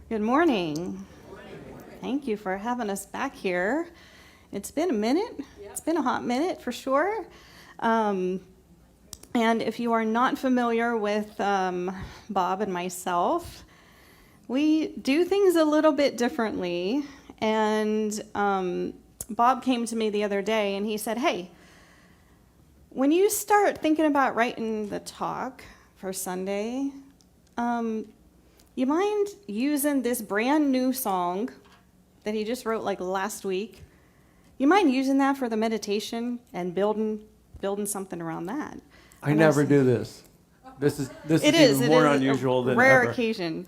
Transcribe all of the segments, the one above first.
Good morning. Thank you for having us back here. It's been a minute. Yep. It's been a hot minute for sure. And if you are not familiar with Bob and myself, we do things a little bit differently. And Bob came to me the other day and he said, hey, when you start thinking about writing the talk for Sunday, you mind using this brand new song that he just wrote like last week? You mind using that for the meditation and building something around that? I never do this. This is even more unusual than rare ever. Occasion.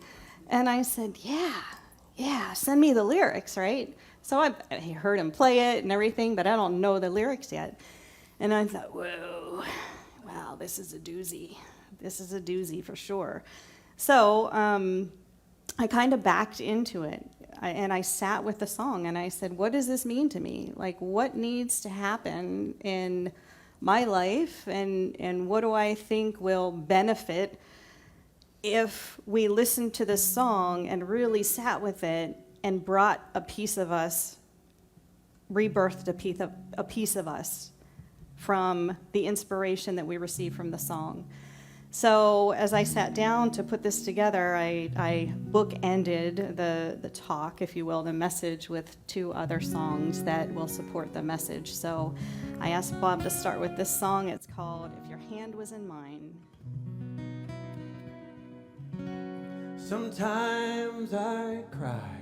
And I said, yeah, send me the lyrics, right? So I heard him play it and everything, but I don't know the lyrics yet. And I thought, whoa, wow, this is a doozy. This is a doozy for sure. So I kind of backed into it, and I sat with the song, and I said, what does this mean to me? Like, what needs to happen in my life, and what do I think will benefit if we listened to this song and really sat with it and brought a piece of us, rebirthed a piece of us from the inspiration that we received from the song. So as I sat down to put this together, I bookended the talk, if you will, the message with two other songs that will support the message. So I asked Bob to start with this song. It's called If Your Hand Was in Mine. Sometimes I cry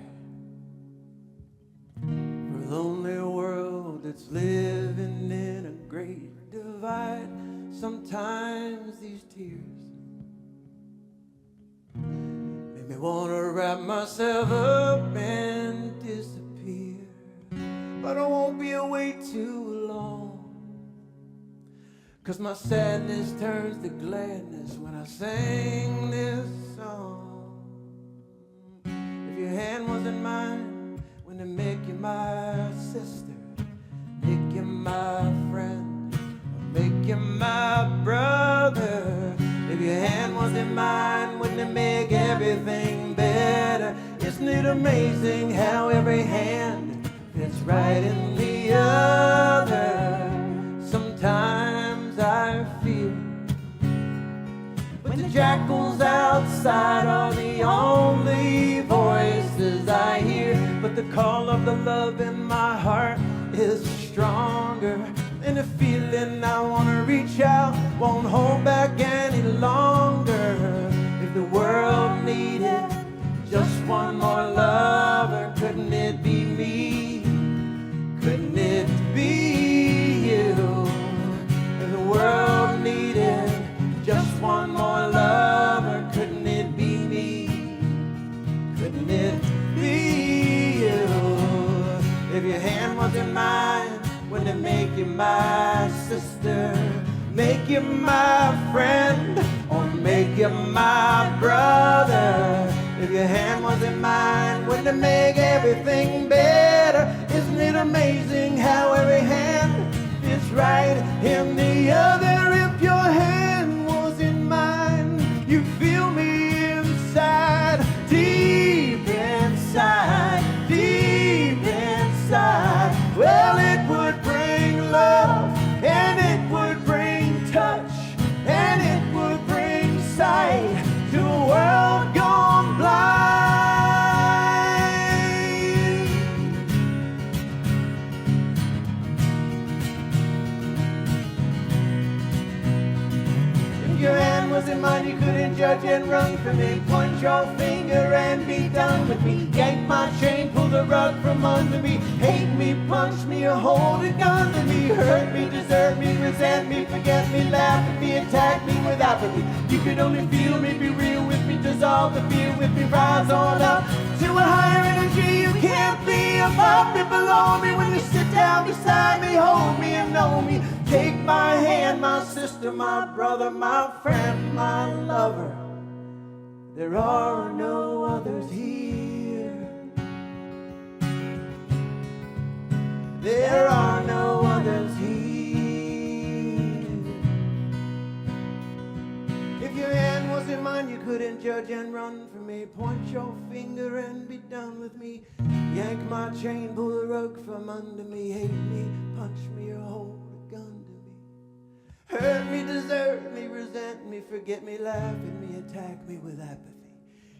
for a lonely world that's living in a great divide. Sometimes these tears make me want to wrap myself up and disappear. But I won't be away too long, 'cause my sadness turns to gladness when I sing this song. If your hand wasn't mine, when they make you my sister, make you my friend, make you my brother. If your hand wasn't mine, wouldn't it make everything better? Isn't it amazing how every hand fits right in the other? Sometimes I feel when the jackals outside are the only voices I hear, but the call of the love in my heart is stronger. And the feeling I wanna reach out won't hold back any longer. If the world needed just one more lover, couldn't it be me? Couldn't it be you? If the world needed just one more lover, couldn't it be me? Couldn't it be you? If your hand wasn't mine, wouldn't it make you my sister, make you my friend, or make you my brother? If your hand wasn't mine, wouldn't it make everything better? Isn't it amazing how every hand is right in the other? If your hand wasn't mine, you feel me inside, deep inside, deep inside. Well, it would bring love, and it would bring touch, and it would bring sight to a world gone blind. If your hand was in mine, you couldn't judge and run from me. Point your finger and be done with me. Yank my chain, pull the rug from under me. Hate me, punch me, or hold a gun to me. Hurt me, desert me, resent me, forget me, laugh at me, attack me with apathy. You could only feel me, be real with me, dissolve the fear with me, rise on up to a higher energy. You can't be above me, below me. When you sit down beside me, hold me and know me. Take my hand, my sister, my brother, my friend, my lover. There are no others here. There are no others here. If your hand wasn't mine, you couldn't judge and run from me. Point your finger and be done with me. Yank my chain, pull the rug from under me. Hate me, punch me, or hold a gun to me. Hurt me, desert me, resent me, forget me, laugh at me, attack me with apathy.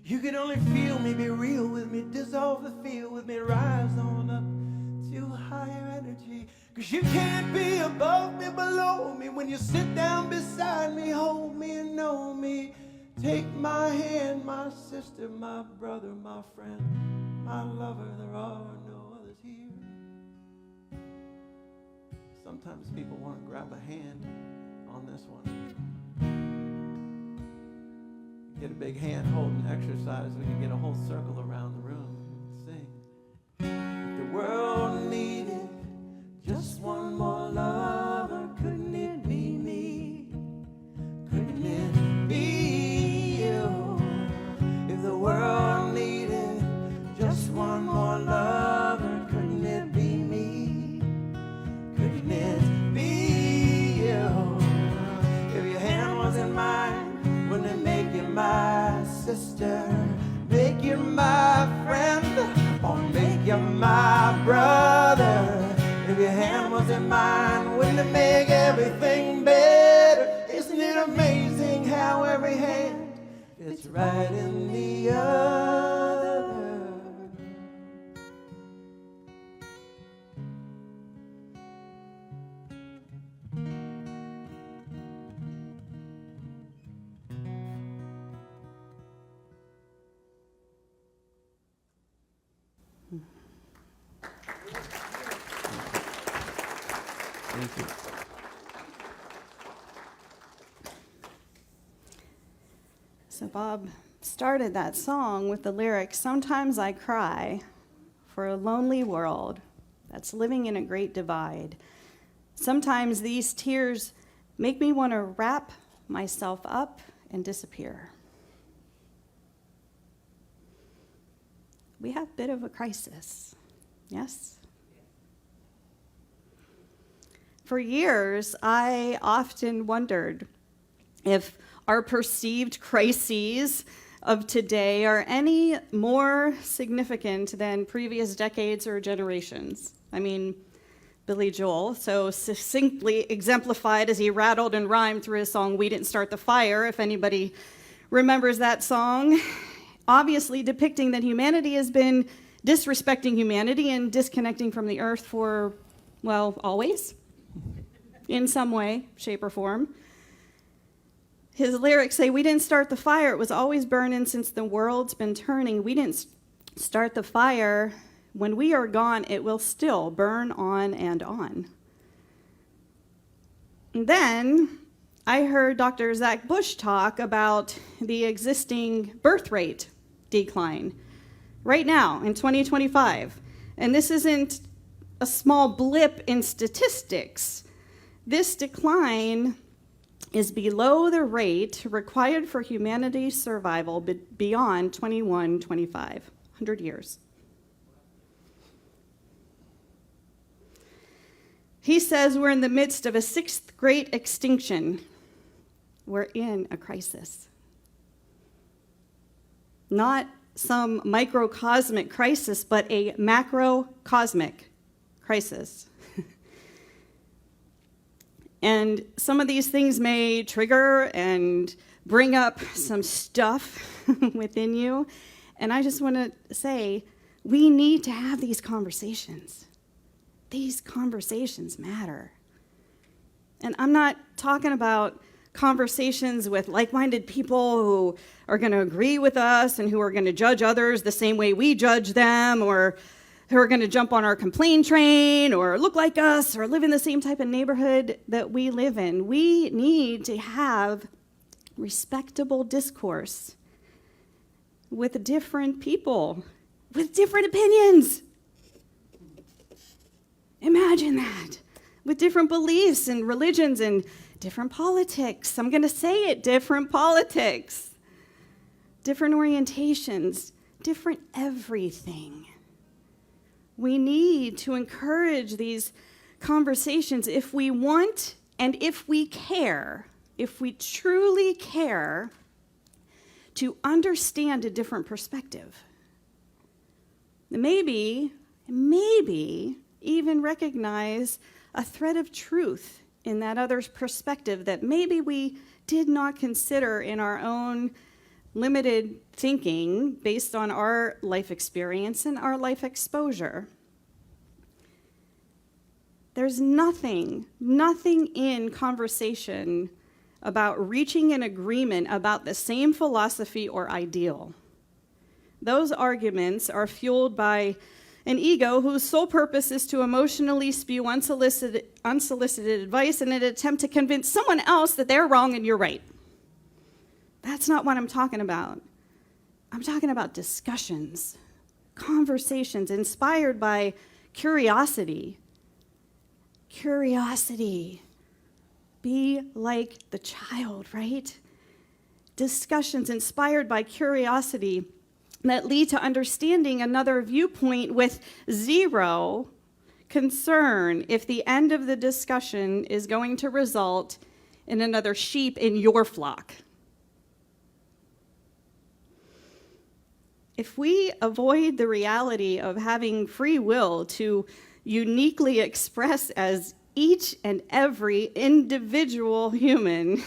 You can only feel me, be real with me, dissolve the field with me, rise on up to higher energy. 'Cause you can't be above me, below me. When you sit down beside me, hold me and know me. Take my hand, my sister, my brother, my friend, my lover. There are no others here. Sometimes people want to grab a hand on this one. Get a big hand holding exercise. We can get a whole circle around the room and sing. If the world needed just one more lover, couldn't it be me? Couldn't it be you? If the world needed just one more lover, couldn't it be me? Couldn't it be you? If your hand was in mine, wouldn't it make you my sister? Make you my friend, or make you my brother? If your hand was in mine, wouldn't it make everything better? Isn't it amazing how every hand fits right in the other? Thank you. So Bob started that song with the lyrics, "Sometimes I cry for a lonely world that's living in a great divide. Sometimes these tears make me want to wrap myself up and disappear." We have a bit of a crisis, yes? For years, I often wondered if our perceived crises of today are any more significant than previous decades or generations. I mean, Billy Joel, so succinctly exemplified as he rattled and rhymed through his song, "We Didn't Start the Fire," if anybody remembers that song, obviously depicting that humanity has been disrespecting humanity and disconnecting from the earth for, well, always, in some way, shape, or form. His lyrics say, "We didn't start the fire, it was always burning since the world's been turning. We didn't start the fire. When we are gone, it will still burn on and on." And then I heard Dr. Zach Bush talk about the existing birth rate decline right now in 2025. And this isn't a small blip in statistics. This decline is below the rate required for humanity's survival beyond 2125, 100 years. He says we're in the midst of a sixth great extinction. We're in a crisis. Not some microcosmic crisis, but a macrocosmic crisis. And some of these things may trigger and bring up some stuff within you. And I just want to say, we need to have these conversations. These conversations matter. And I'm not talking about conversations with like-minded people who are going to agree with us and who are going to judge others the same way we judge them, or who are going to jump on our complaint train or look like us or live in the same type of neighborhood that we live in. We need to have respectable discourse with different people, with different opinions. Imagine that. With different beliefs and religions and different politics. I'm going to say it, different politics. Different orientations, different everything. We need to encourage these conversations if we want and if we care, if we truly care to understand a different perspective. Maybe even recognize a thread of truth in that other's perspective that maybe we did not consider in our own limited thinking based on our life experience and our life exposure. There's nothing in conversation about reaching an agreement about the same philosophy or ideal. Those arguments are fueled by an ego whose sole purpose is to emotionally spew unsolicited advice in an attempt to convince someone else that they're wrong and you're right. That's not what I'm talking about. I'm talking about discussions, conversations inspired by curiosity. Curiosity. Be like the child, right? Discussions inspired by curiosity that lead to understanding another viewpoint with zero concern if the end of the discussion is going to result in another sheep in your flock. If we avoid the reality of having free will to uniquely express as each and every individual human,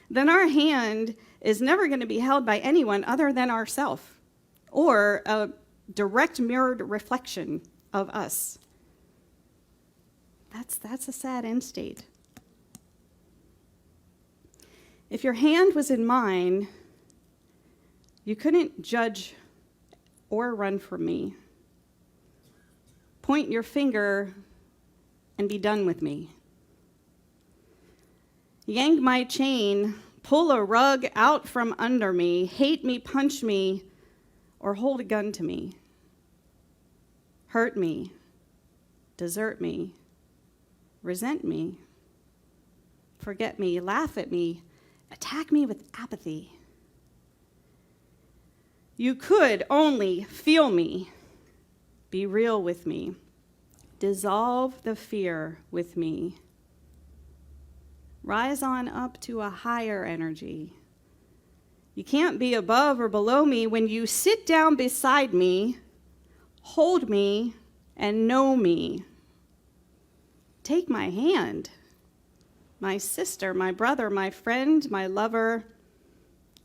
then our hand is never going to be held by anyone other than ourselves, or a direct mirrored reflection of us. That's a sad end state. If your hand was in mine, you couldn't judge or run from me. Point your finger and be done with me. Yank my chain, pull a rug out from under me, hate me, punch me, or hold a gun to me. Hurt me, desert me, resent me, forget me, laugh at me, attack me with apathy. You could only feel me, be real with me, dissolve the fear with me, rise on up to a higher energy. You can't be above or below me when you sit down beside me, hold me, and know me. Take my hand, my sister, my brother, my friend, my lover.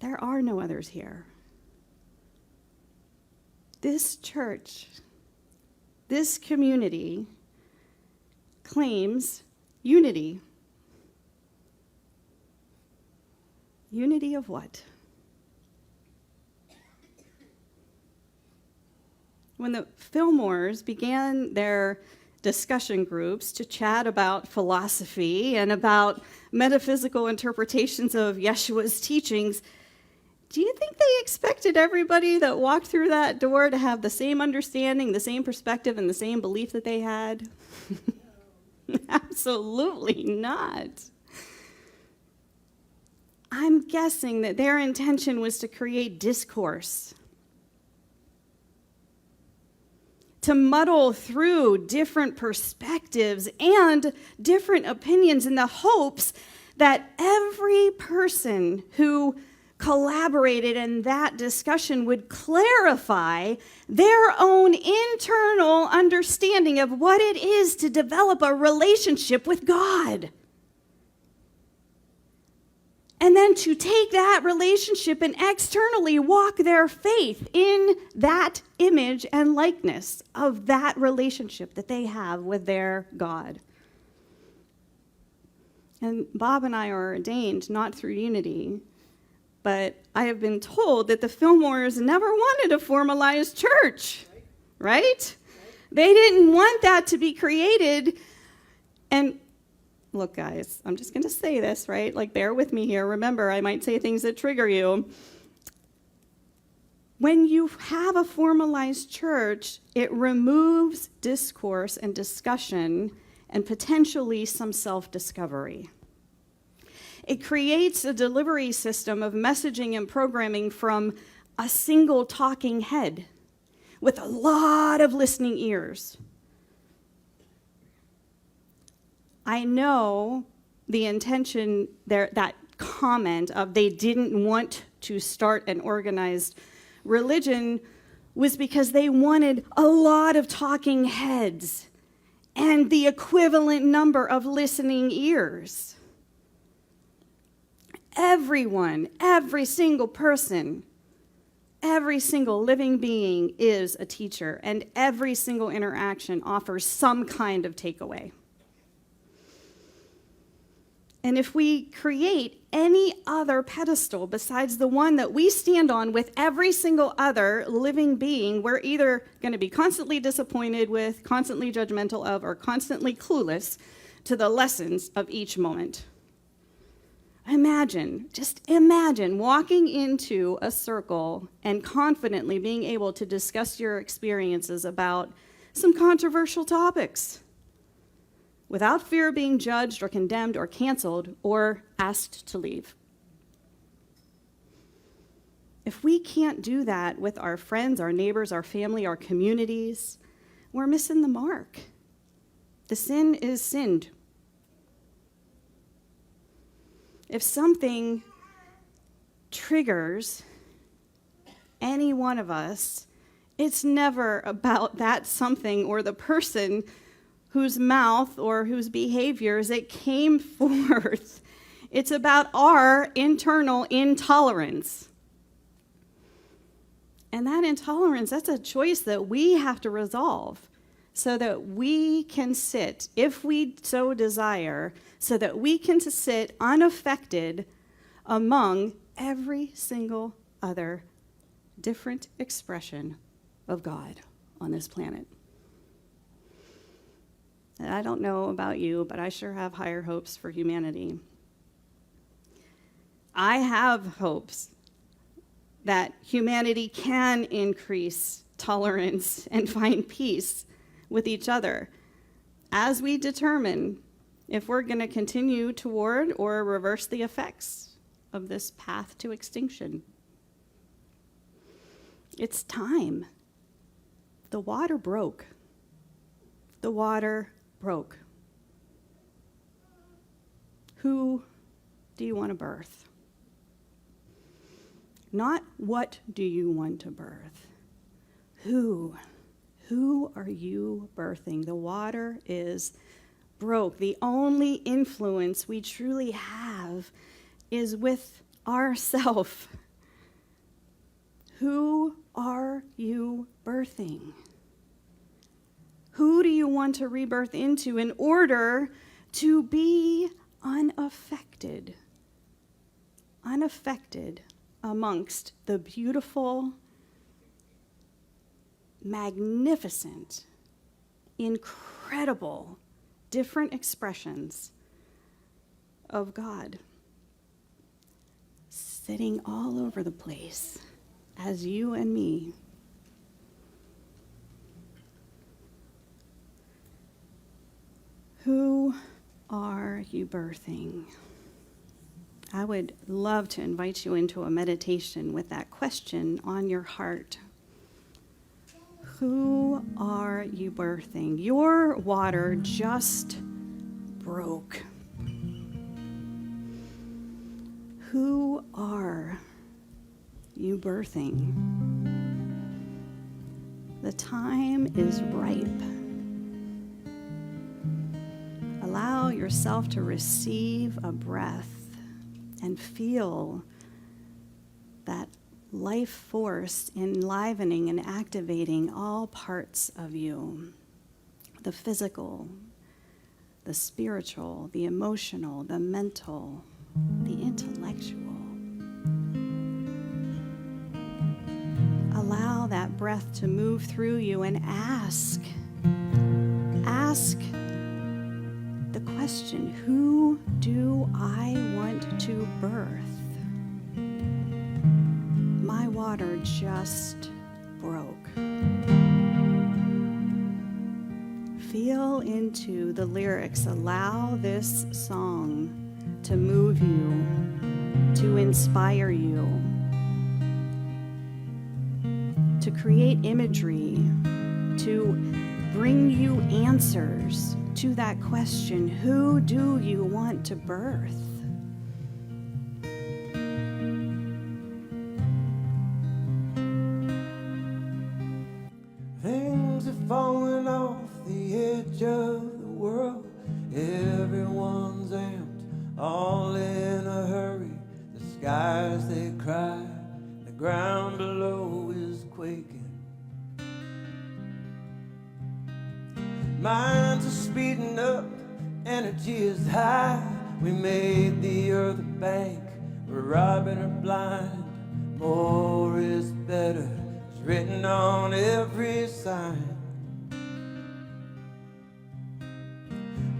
There are no others here. This church, this community claims unity. Unity of what? When the Fillmores began their discussion groups to chat about philosophy and about metaphysical interpretations of Yeshua's teachings, do you think they expected everybody that walked through that door to have the same understanding, the same perspective, and the same belief that they had? Absolutely not. I'm guessing that their intention was to create discourse, to muddle through different perspectives and different opinions in the hopes that every person who collaborated in that discussion would clarify their own internal understanding of what it is to develop a relationship with God. And then to take that relationship and externally walk their faith in that image and likeness of that relationship that they have with their God. And Bob and I are ordained not through Unity, but I have been told that the Fillmores never wanted a formalized church, right? They didn't want that to be created. And look, guys, I'm just going to say this, right? Like, bear with me here. Remember, I might say things that trigger you. When you have a formalized church, it removes discourse and discussion and potentially some self-discovery. It creates a delivery system of messaging and programming from a single talking head with a lot of listening ears. I know the intention there, that comment of they didn't want to start an organized religion was because they wanted a lot of talking heads and the equivalent number of listening ears. Everyone, every single person, every single living being is a teacher, and every single interaction offers some kind of takeaway. And if we create any other pedestal besides the one that we stand on with every single other living being, we're either going to be constantly disappointed with, constantly judgmental of, or constantly clueless to the lessons of each moment. Just imagine walking into a circle and confidently being able to discuss your experiences about some controversial topics without fear of being judged or condemned or canceled or asked to leave. If we can't do that with our friends, our neighbors, our family, our communities, we're missing the mark. The sin is sinned. If something triggers any one of us, it's never about that something or the person whose mouth or whose behaviors it came forth. It's about our internal intolerance. And that intolerance, that's a choice that we have to resolve so that we can sit, if we so desire, so that we can sit unaffected among every single other different expression of God on this planet. And I don't know about you, but I sure have higher hopes for humanity. I have hopes that humanity can increase tolerance and find peace with each other as we determine if we're going to continue toward or reverse the effects of this path to extinction. It's time. The water broke. The water broke. Who do you want to birth? Not what do you want to birth. Who are you birthing? The water is broke. The only influence we truly have is with ourself. Who are you birthing? Who do you want to rebirth into in order to be unaffected amongst the beautiful, magnificent, incredible, different expressions of God sitting all over the place as you and me? Who are you birthing? I would love to invite you into a meditation with that question on your heart. Who are you birthing? Your water just broke. Who are you birthing? The time is ripe. Allow yourself to receive a breath and feel that life force enlivening and activating all parts of you. The physical, the spiritual, the emotional, the mental, the intellectual. Allow that breath to move through you and ask the question, who do I want to birth? My water just broke. Feel into the lyrics. Allow this song to move you, to inspire you, to create imagery, to bring you answers to that question, who do you want to birth? falling off the edge of the world. Everyone's amped, all in a hurry. The skies, they cry, the ground below is quaking. Minds are speeding up, energy is high. We made the earth a bank, we're robbing her blind. More is better, it's written on every sign.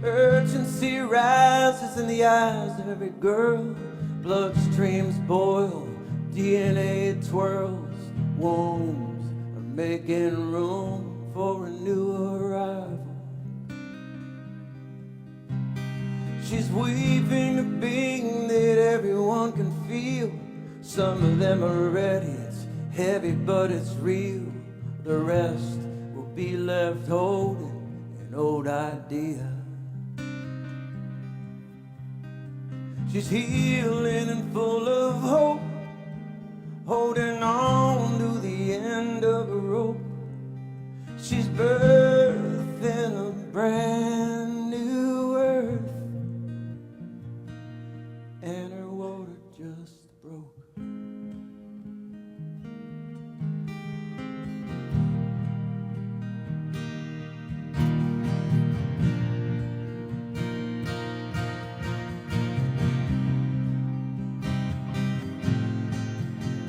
Urgency rises in the eyes of every girl. Bloodstreams boil, DNA twirls. Wombs are making room for a new arrival. She's weaving a being that everyone can feel. Some of them are ready, it's heavy but it's real. The rest will be left holding an old idea. She's healing and full of hope, holding on to the end of a rope. She's birthing a brand new earth, and her water just broke.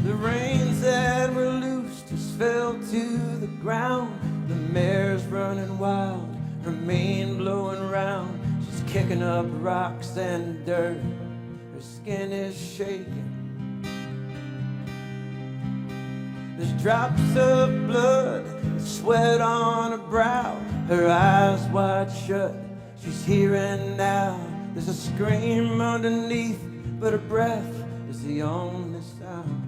The rains that were loose just fell to the ground. The mare's running wild, her mane blowing round. She's kicking up rocks and dirt, her skin is shaking. There's drops of blood and sweat on her brow, her eyes wide shut, she's here and now. There's a scream underneath, but her breath is the only sound.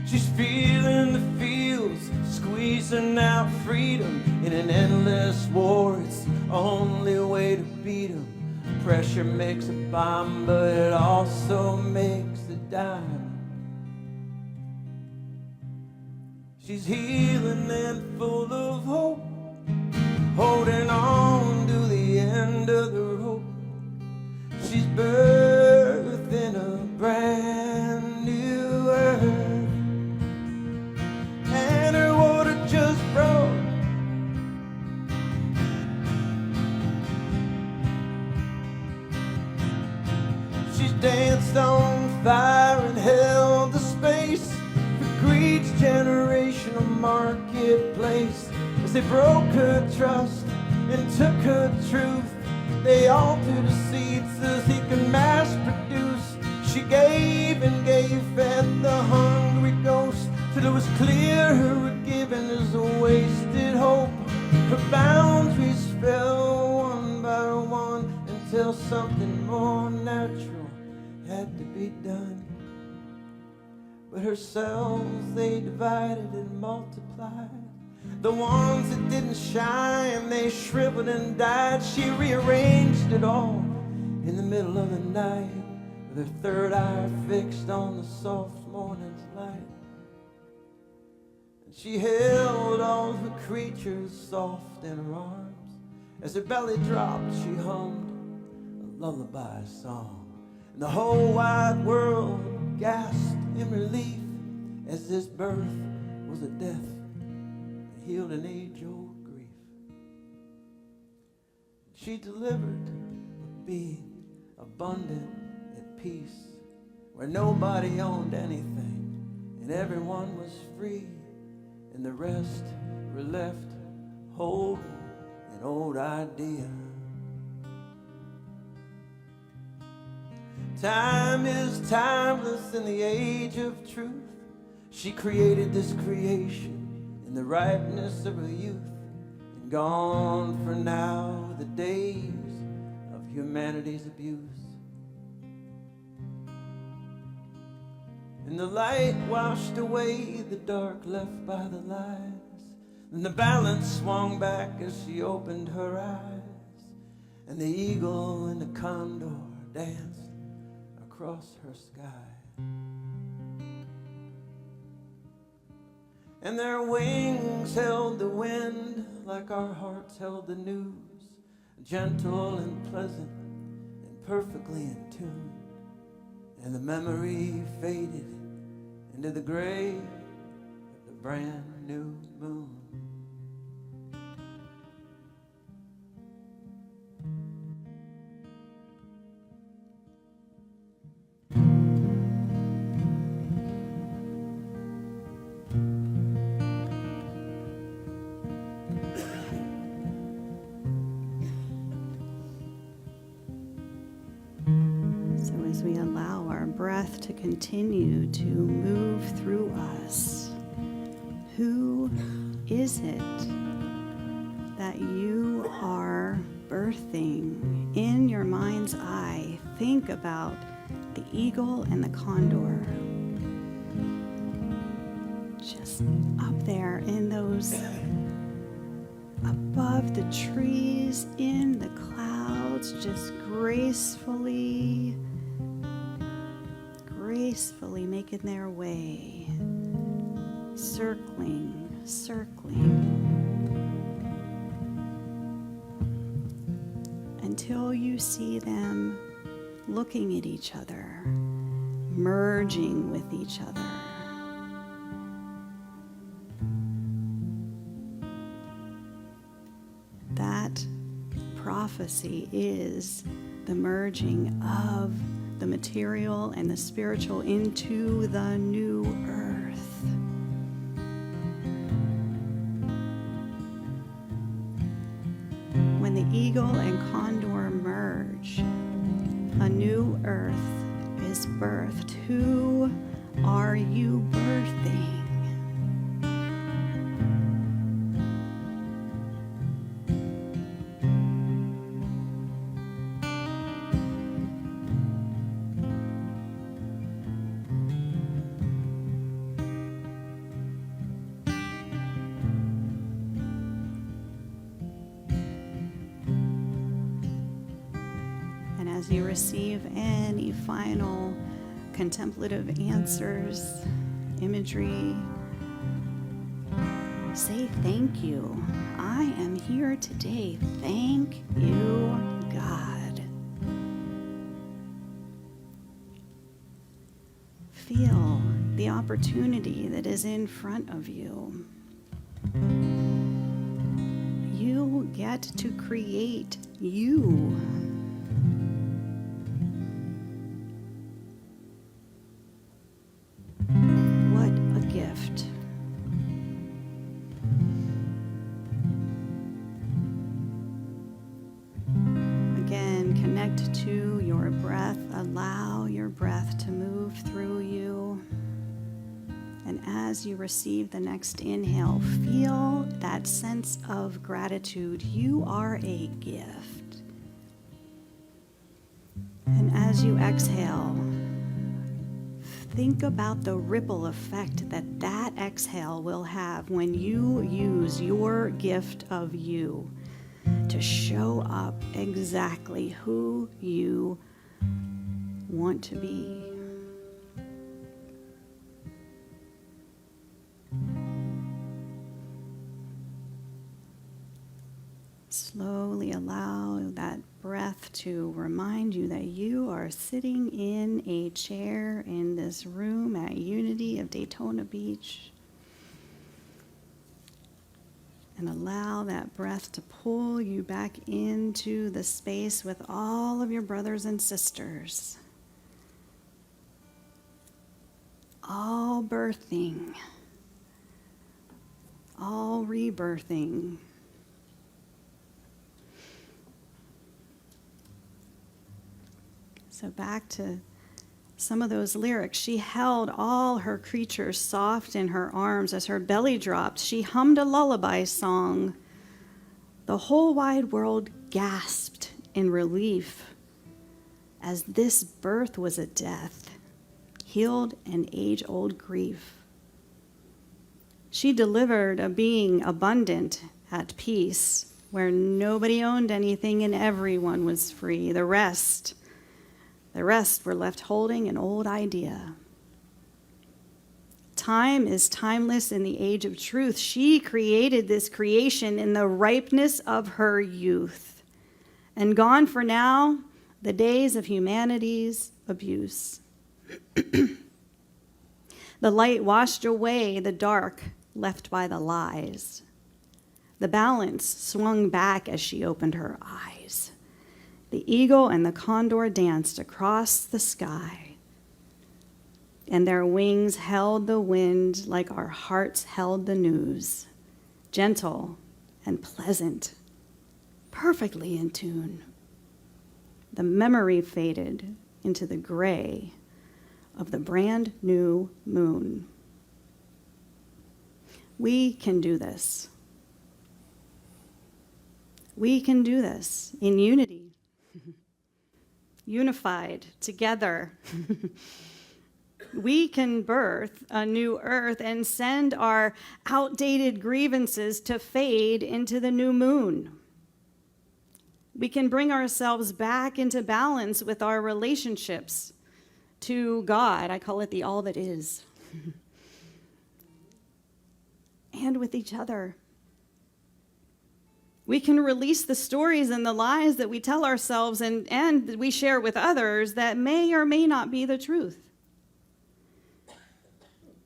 She's feeling the fields, squeezing out freedom in an endless war. It's the only way to beat 'em. Pressure makes a bomb, but it also makes a dime. She's healing and full of hope, holding on to the end of the rope. She's birthing a brand new earth, and her water just broke. She's danced on fire and held the space for greed's generational marketplace. As they broke her trust and took her truth, they altered the seeds so he could mass produce. She gave and gave, fed the hungry ghost, till it was clear her giving is a wasted hope. Her boundaries fell one by one until something more natural had to be done. But her cells, they divided and multiplied. The ones that didn't shine, they shriveled and died. She rearranged it all in the middle of the night, with her third eye fixed on the soft morning's light. And she held all her creatures soft in her arms. As her belly dropped, she hummed a lullaby song. And the whole wide world gasped in relief, as this birth was a death that healed an age-old grief. She delivered a being abundant at peace, where nobody owned anything and everyone was free, and the rest were left holding an old idea. Time is timeless in the age of truth. She created this creation in the ripeness of her youth, and gone for now are the days of humanity's abuse. And the light washed away the dark left by the lies, and the balance swung back as she opened her eyes, and the eagle and the condor danced across her sky. and their wings held the wind like our hearts held the news, gentle and pleasant and perfectly in tune. And the memory faded into the gray of the brand new moon. So as we allow our breath to continue to move through us, who is it that you are birthing in your mind's eye? Think about the eagle and the condor. Just up there in those, above the trees, in the clouds, just gracefully making their way, circling, until you see them looking at each other, merging with each other. That prophecy is the merging of the material and the spiritual into the new earth. When the eagle and condor merge, a new earth is birthed. Who are you birthing? As you receive any final contemplative answers, imagery, say thank you. I am here today. Thank you, God. Feel the opportunity that is in front of you. You get to create you. Connect to your breath. Allow your breath to move through you. And as you receive the next inhale, feel that sense of gratitude. You are a gift. And as you exhale, think about the ripple effect that exhale will have when you use your gift of you to show up exactly who you want to be. Slowly allow that breath to remind you that you are sitting in a chair in this room at Unity of Daytona Beach. And allow that breath to pull you back into the space with all of your brothers and sisters. All birthing, all rebirthing. So back to some of those lyrics. She held all her creatures soft in her arms as her belly dropped. She hummed a lullaby song. The whole wide world gasped in relief as this birth was a death, healed an age-old grief. She delivered a being abundant at peace, where nobody owned anything and everyone was free. The rest were left holding an old idea. Time is timeless in the age of truth. She created this creation in the ripeness of her youth. And gone for now the days of humanity's abuse. The light washed away the dark left by the lies. The balance swung back as she opened her eyes. The eagle and the condor danced across the sky, and their wings held the wind like our hearts held the news, gentle and pleasant, perfectly in tune. The memory faded into the gray of the brand new moon. We can do this. We can do this in unity, unified together. We can birth a new earth and send our outdated grievances to fade into the new moon. We can bring ourselves back into balance with our relationships to God. I call it the all that is. And with each other. We can release the stories and the lies that we tell ourselves and we share with others that may or may not be the truth.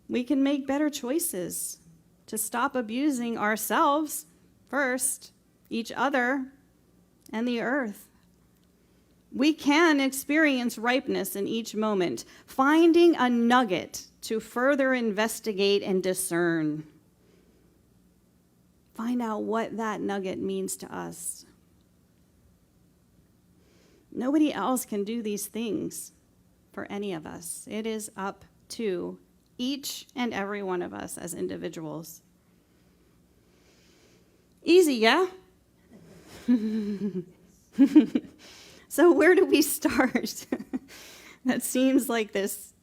We can make better choices to stop abusing ourselves first, each other, and the earth. We can experience ripeness in each moment, finding a nugget to further investigate and discern. Find out what that nugget means to us. Nobody else can do these things for any of us. It is up to each and every one of us as individuals. Easy, yeah? So where do we start? That seems like this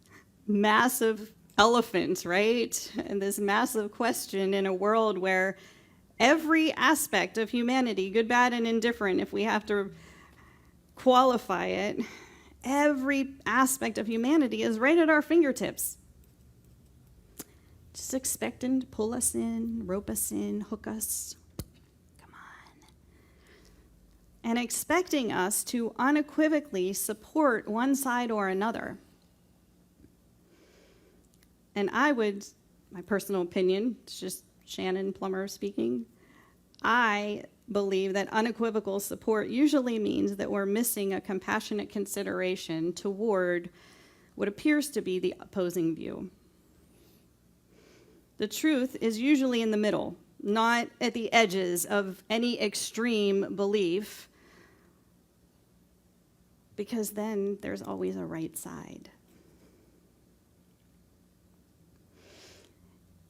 massive elephant, right? And this massive question in a world where every aspect of humanity, good, bad, and indifferent, if we have to qualify it, every aspect of humanity is right at our fingertips. Just expecting to pull us in, rope us in, hook us. Come on. And expecting us to unequivocally support one side or another. And I would, my personal opinion, it's just Shannon Plummer speaking, I believe that unequivocal support usually means that we're missing a compassionate consideration toward what appears to be the opposing view. The truth is usually in the middle, not at the edges of any extreme belief, because then there's always a right side.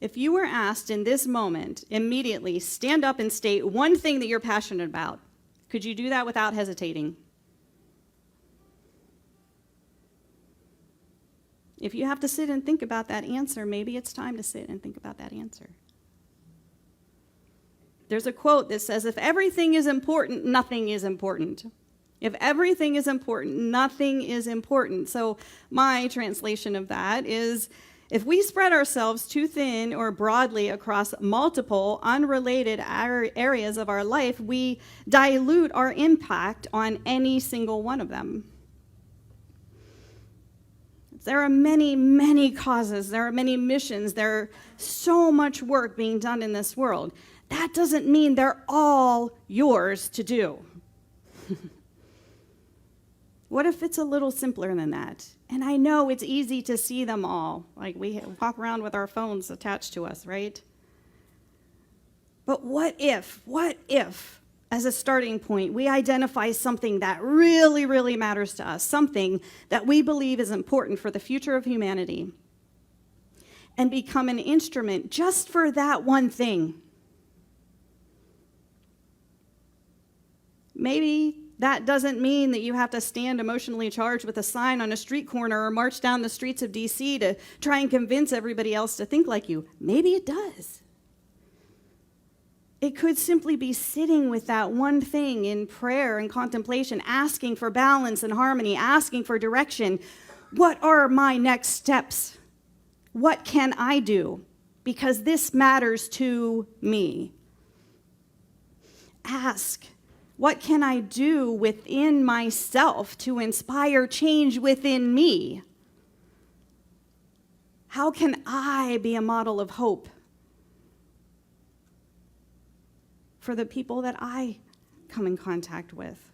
If you were asked in this moment, immediately stand up and state one thing that you're passionate about, could you do that without hesitating? If you have to sit and think about that answer, maybe it's time to sit and think about that answer. There's a quote that says, if everything is important, nothing is important. If everything is important, nothing is important. So my translation of that is, if we spread ourselves too thin or broadly across multiple unrelated areas of our life, we dilute our impact on any single one of them. There are many, many causes. There are many missions. There's so much work being done in this world. That doesn't mean they're all yours to do. What if it's a little simpler than that? And I know it's easy to see them all. Like we walk around with our phones attached to us, right? But what if, as a starting point, we identify something that really, really matters to us, something that we believe is important for the future of humanity, and become an instrument just for that one thing? Maybe that doesn't mean that you have to stand emotionally charged with a sign on a street corner or march down the streets of DC to try and convince everybody else to think like you. Maybe it does. It could simply be sitting with that one thing in prayer and contemplation, asking for balance and harmony, asking for direction. What are my next steps? What can I do? Because this matters to me. Ask, what can I do within myself to inspire change within me? How can I be a model of hope for the people that I come in contact with?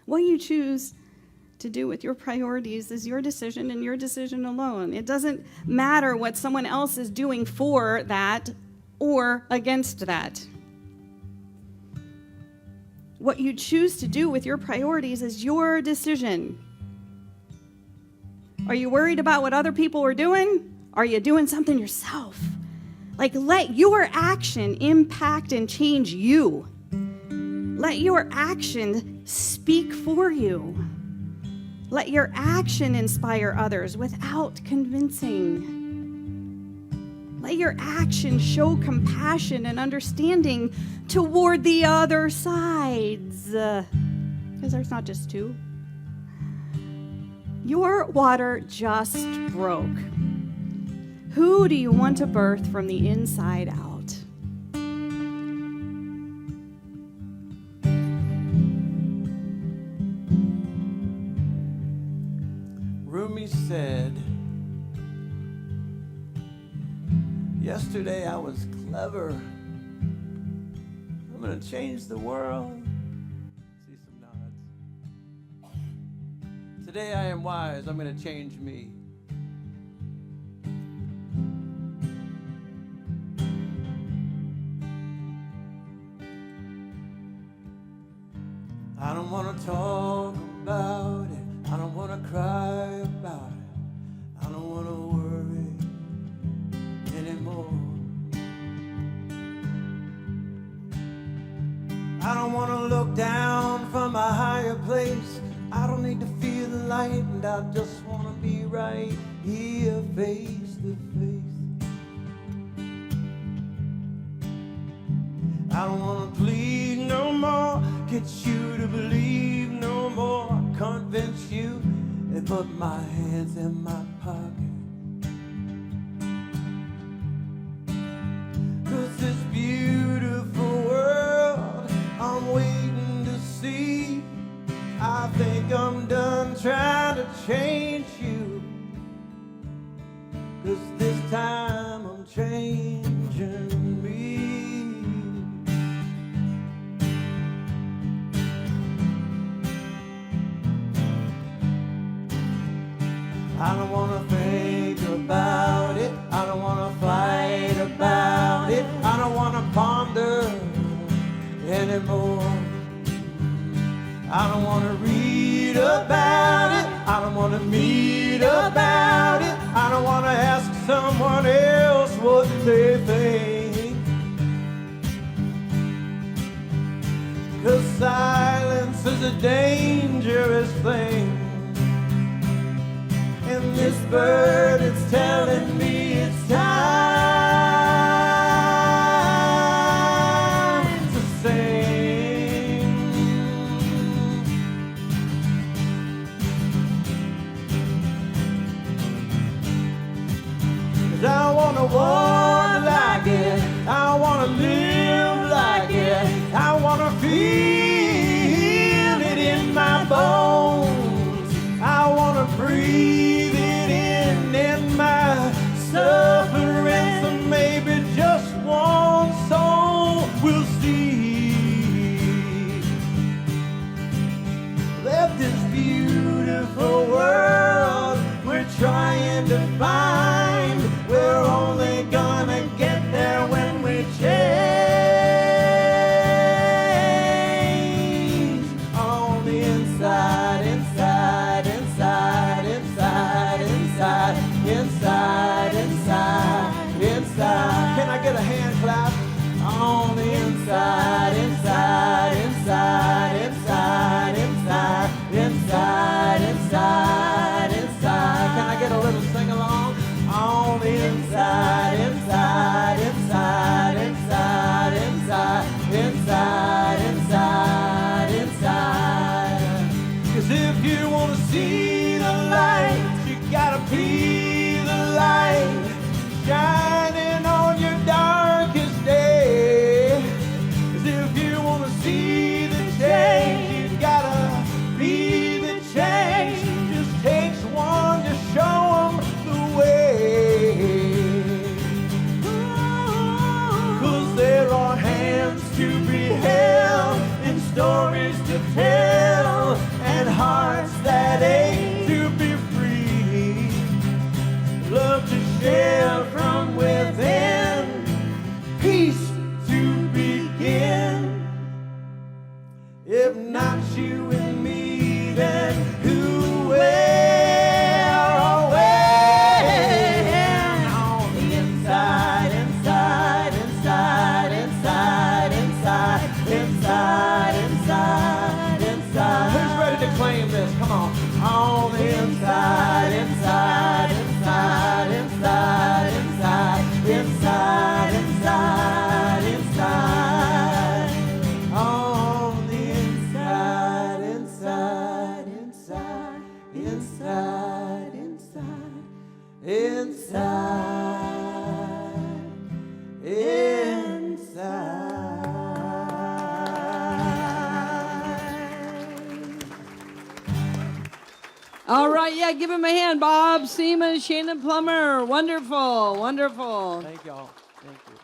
What you choose to do with your priorities is your decision and your decision alone. It doesn't matter what someone else is doing for that or against that. What you choose to do with your priorities is your decision. Are you worried about what other people are doing? Are you doing something yourself? Like, let your action impact and change you. Let your action speak for you. Let your action inspire others without convincing. Let your action show compassion and understanding toward the other sides. Because there's not just two. Your water just broke. Who do you want to birth from the inside out? Rumi said, yesterday I was clever. I'm going to change the world. See some nods. Today I am wise. I'm going to change me. I don't want to talk about it. I don't want to cry about it. I don't want to worry anymore. I don't want to look down from a higher place. I don't need to feel the light, and I just want to be right here face to face. I don't want to plead no more, get you to believe no more, convince you, and put my hands in my pocket. 'Cause this beautiful world I'm waiting to see, I think I'm done trying to change you. 'Cause this time I'm changing me. I don't want to think about it. I don't want to fight about it. I don't want to ponder anymore. I don't want to read about it. I don't want to meet about it. I don't want to ask someone else what they think. 'Cause silence is a dangerous thing. And this bird is telling me it's time to sing. 'Cause I want to walk like it. I want to live like it. I want to feel it in my bones. I want to breathe it in my suffering. So maybe just one soul will see that this beautiful world we're trying to find, we're only gonna get there when we change on the inside, inside, inside, inside, inside, inside, inside, inside. Can I get a hand clap? On the inside, inside, inside, inside, inside, inside, inside, inside. Can I get a little sing along? On the inside, inside, inside, inside, inside, inside, inside, inside. 'Cause if you want to see the light, you gotta be the light. inside, inside, inside, inside. All right, yeah, give him a hand, Bob Sima Shannon Plummer. Wonderful, wonderful. Thank y'all. Thank you.